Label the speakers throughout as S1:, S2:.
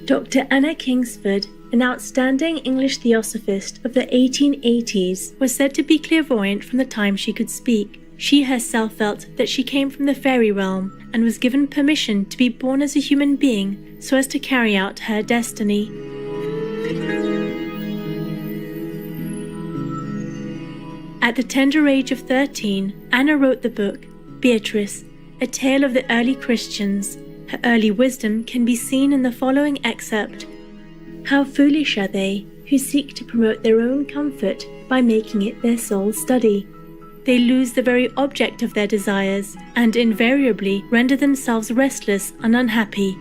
S1: Dr. Anna Kingsford, an outstanding English theosophist of the 1880s, was said to be clairvoyant from the time she could speak. She herself felt that she came from the fairy realm and was given permission to be born as a human being so as to carry out her destiny. At the tender age of 13, Anna wrote the book, Beatrice, a tale of the early Christians. Her early wisdom can be seen in the following excerpt. How foolish are they who seek to promote their own comfort by making it their sole study. They lose the very object of their desires and invariably render themselves restless and unhappy.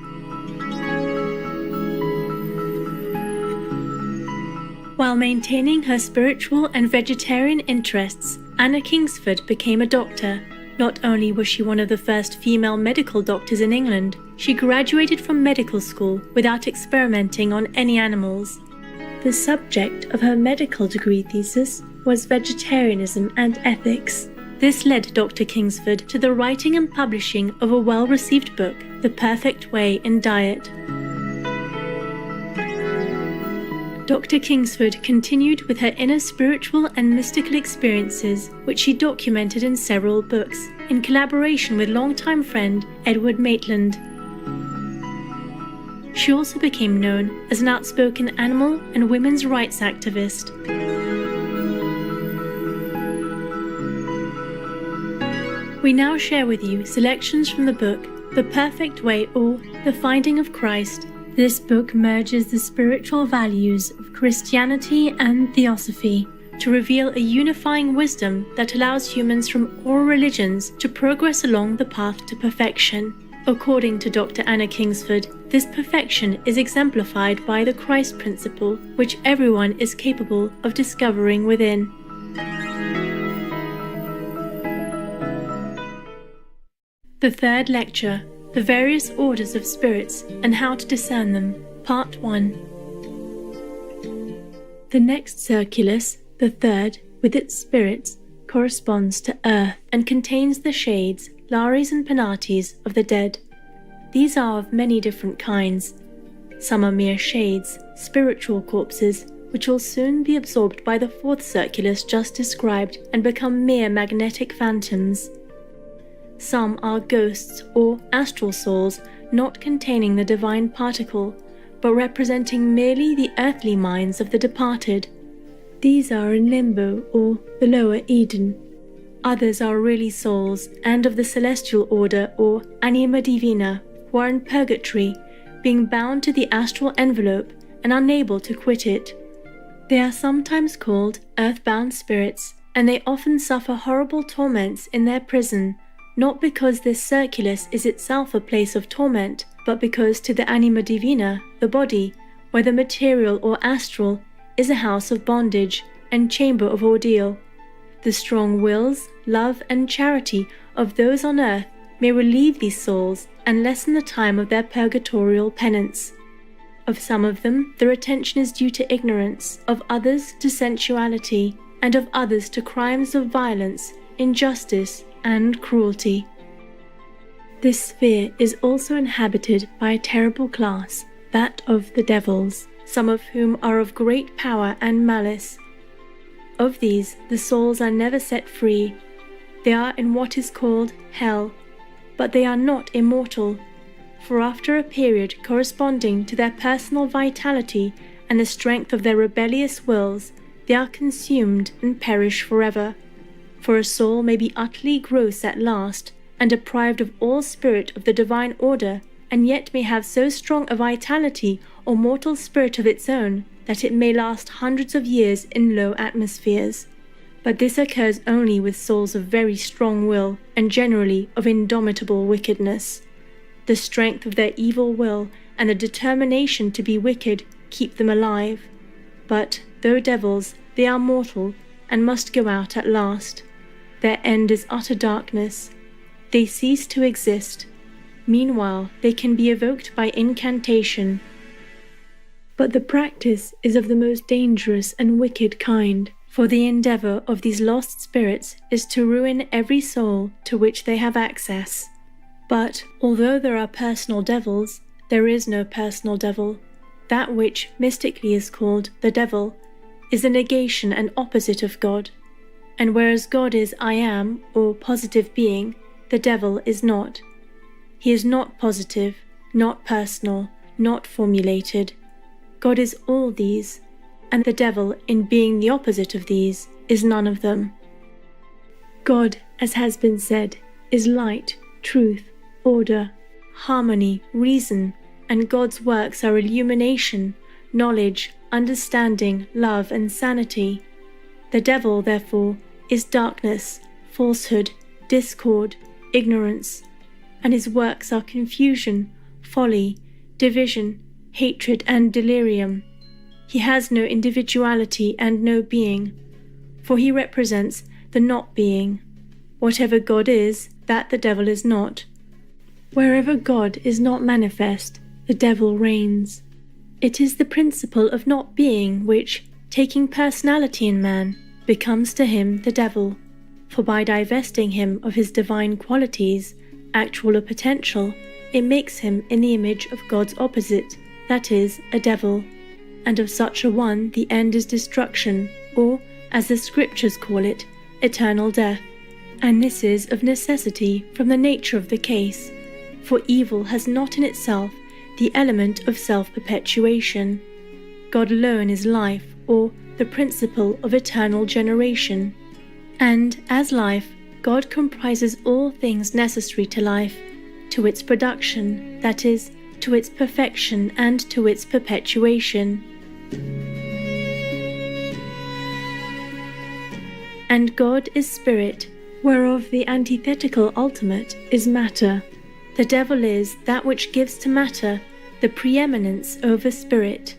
S1: While maintaining her spiritual and vegetarian interests, Anna Kingsford became a doctor. Not only was she one of the first female medical doctors in England, she graduated from medical school without experimenting on any animals. The subject of her medical degree thesis was vegetarianism and ethics. This led Dr. Kingsford to the writing and publishing of a well-received book, The Perfect Way in Diet. Dr. Kingsford continued with her inner spiritual and mystical experiences, which she documented in several books, in collaboration with longtime friend Edward Maitland. She also became known as an outspoken animal and women's rights activist. We now share with you selections from the book, The Perfect Way or The Finding of Christ. This book merges the spiritual values of Christianity and Theosophy to reveal a unifying wisdom that allows humans from all religions to progress along the path to perfection. According to Dr. Anna Kingsford, this perfection is exemplified by the Christ principle, which everyone is capable of discovering within. The third lecture, The Various Orders of Spirits and How to Discern Them, Part 1. The next circulus, the third, with its spirits, corresponds to earth and contains the shades, Lares and Penates, of the dead. These are of many different kinds. Some are mere shades, spiritual corpses, which will soon be absorbed by the fourth circulus just described and become mere magnetic phantoms. Some are ghosts or astral souls not containing the divine particle, but representing merely the earthly minds of the departed. These are in limbo or the lower Eden. Others are really souls and of the celestial order or anima divina, who are in purgatory, being bound to the astral envelope and unable to quit it. They are sometimes called earthbound spirits, and they often suffer horrible torments in their prison, not because this circulus is itself a place of torment, but because to the anima divina, the body, whether material or astral, is a house of bondage and chamber of ordeal. The strong wills, love, and charity of those on earth may relieve these souls and lessen the time of their purgatorial penance. Of some of them, the retention is due to ignorance, of others to sensuality, and of others to crimes of violence, injustice, and cruelty. This sphere is also inhabited by a terrible class, that of the devils, some of whom are of great power and malice. Of these, the souls are never set free. They are in what is called hell, but they are not immortal, for after a period corresponding to their personal vitality and the strength of their rebellious wills, they are consumed and perish forever. For a soul may be utterly gross at last, and deprived of all spirit of the divine order, and yet may have so strong a vitality or mortal spirit of its own, that it may last hundreds of years in low atmospheres. But this occurs only with souls of very strong will, and generally of indomitable wickedness. The strength of their evil will, and the determination to be wicked, keep them alive. But, though devils, they are mortal, and must go out at last. Their end is utter darkness. They cease to exist. Meanwhile, they can be evoked by incantation. But the practice is of the most dangerous and wicked kind, for the endeavor of these lost spirits is to ruin every soul to which they have access. But, although there are personal devils, there is no personal devil, that which mystically is called the devil, is the negation and opposite of God. And whereas God is I am, or positive being, the devil is not. He is not positive, not personal, not formulated. God is all these, and the devil, in being the opposite of these, is none of them. God, as has been said, is light, truth, order, harmony, reason, and God's works are illumination, knowledge, understanding, love, and sanity. The devil, therefore, is darkness, falsehood, discord, ignorance, and his works are confusion, folly, division, hatred, and delirium. He has no individuality and no being, for he represents the not being. Whatever God is, that the devil is not. Wherever God is not manifest, the devil reigns. It is the principle of not being which, taking personality in man, becomes to him the devil. For by divesting him of his divine qualities, actual or potential, it makes him in the image of God's opposite, that is, a devil. And of such a one the end is destruction, or, as the Scriptures call it, eternal death. And this is of necessity from the nature of the case, for evil has not in itself the element of self-perpetuation. God alone is life, or the principle of eternal generation. And, as life, God comprises all things necessary to life, to its production, that is, to its perfection and to its perpetuation. And God is spirit, whereof the antithetical ultimate is matter. The devil is that which gives to matter the preeminence over spirit.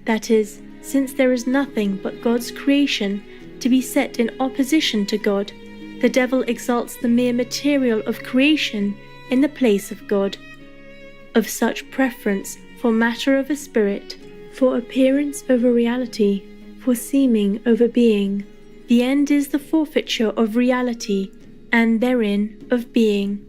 S1: That is, since there is nothing but God's creation to be set in opposition to God, the devil exalts the mere material of creation in the place of God. Of such preference for matter over spirit, for appearance over reality, for seeming over being, the end is the forfeiture of reality, and therein of being.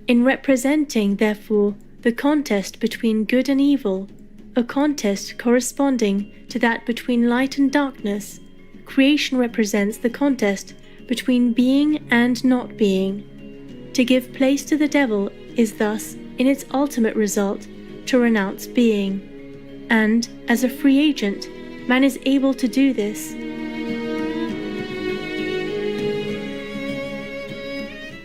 S1: In representing, therefore, the contest between good and evil, a contest corresponding to that between light and darkness, creation represents the contest between being and not being. To give place to the devil is thus, in its ultimate result, to renounce being. And, as a free agent, man is able to do this.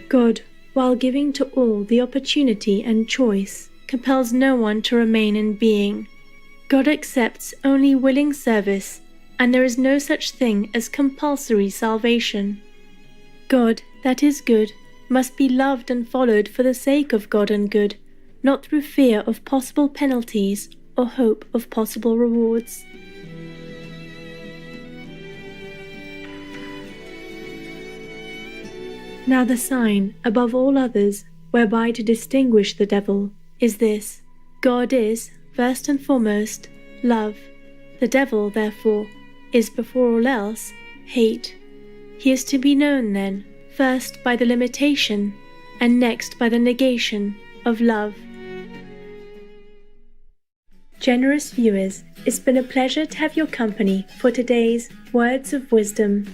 S1: God, while giving to all the opportunity and choice, compels no one to remain in being. God accepts only willing service, and there is no such thing as compulsory salvation. God, that is good, must be loved and followed for the sake of God and good, not through fear of possible penalties or hope of possible rewards. Now the sign, above all others, whereby to distinguish the devil, is this: God is, first and foremost, love. The devil, therefore, is before all else hate. He is to be known, then, first by the limitation, and next by the negation of love. Generous viewers, it's been a pleasure to have your company for today's Words of Wisdom.